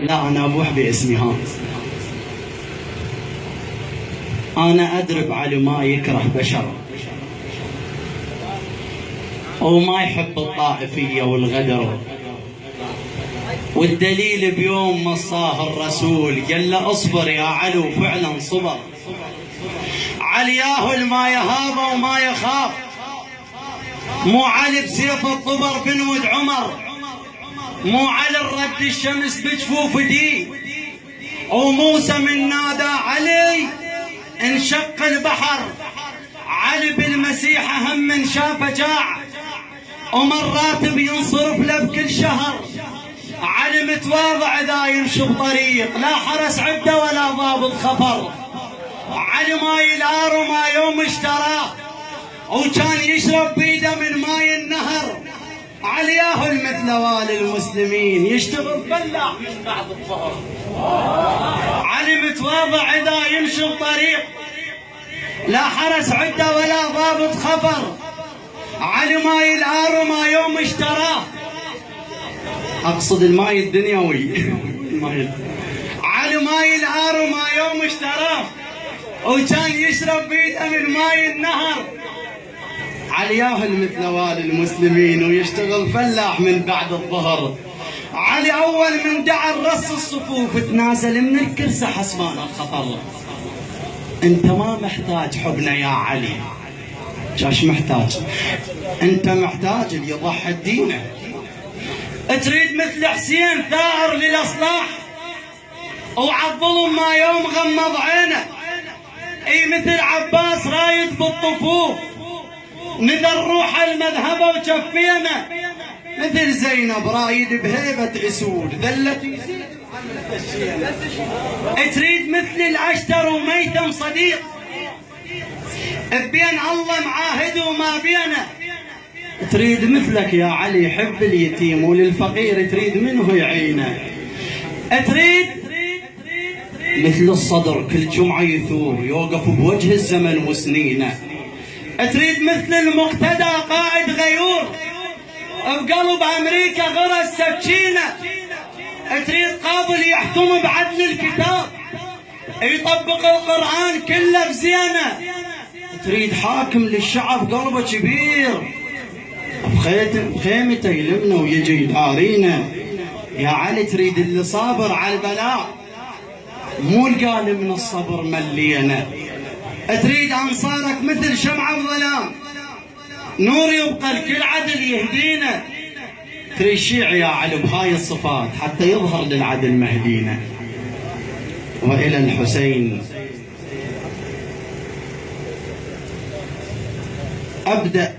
لا أنا أبوح باسمي ها. أنا أدرب علي ما يكره بشر وما يحب الطائفية والغدر، والدليل بيوم مصاه الرسول قال له اصبر يا علي، وفعلا صبر. علي ياهل ما يهاب وما يخاف، مو علي بسيف الطبر بنود عمر، مو علي الرد الشمس بجفوف دي، وموسى من نادى علي انشق البحر. علي بالمسيح هم من شافه جاع، ومرات بينصرف له بكل شهر. علي متواضع اذا يمشي بطريق، لا حرس عده ولا ضابط خفر. علي ماي الار وما يوم اشتراه، وكان يشرب بيده من ماي النهر. علي ياهل مثل والي المسلمين، يشتغل فلاح من بعد الظهر. علي متواضع اذا يمشي بطريق، لا حرس عده ولا ضابط خفر. علي ماي الار وما يوم اشتراه، اقصد الماي الدنيوي. علي ماي الار وما يوم اشتراه، وكان يشرب بيده من ماي النهر. علي ياهل مثل والي المسلمين، ويشتغل فلاح من بعد الظهر. علي اول من دعا رص الصفوف، تنازل من الكرسي حسبان الخطر. انت ما محتاج حبنا يا علي، شاش محتاج؟ انت محتاج اللي يضحي دينه. تريد مثل حسين ثائر للاصلاح، وعالظلم ما يوم غمض عينه. اي مثل عباس رايد بالطفوف، نذر روح المذهبه وجفينا. مثل زينب رايد بهيبه اسود، ذلت يزيد تريد مثل العشتر وميتم صديق، بين الله معاهد وما بينه. تريد مثلك يا علي يحب اليتيم، وللفقير تريد منه يعينه. تريد مثل الصدر كل جمعة يثور، يوقف بوجه الزمن وسنينه. تريد مثل المقتدى قائد غيور، بقلب أمريكا غرس سكينة. تريد قاضي يحكم بعدل الكتاب، يطبق القرآن كله بزينه. تريد حاكم للشعب قلبه كبير، بخيمته يلمنا ويجي يدارينا. يا علي تريد اللي صابر على البلاء، مو القال من الصبر ملينا. تريد انصارك مثل شمعة بظلام، نور يبقى الكل عدل يهدينا. تريد شيع يا علي بهاي الصفات، حتى يظهر للعدل مهدينا. والى الحسين ابدأ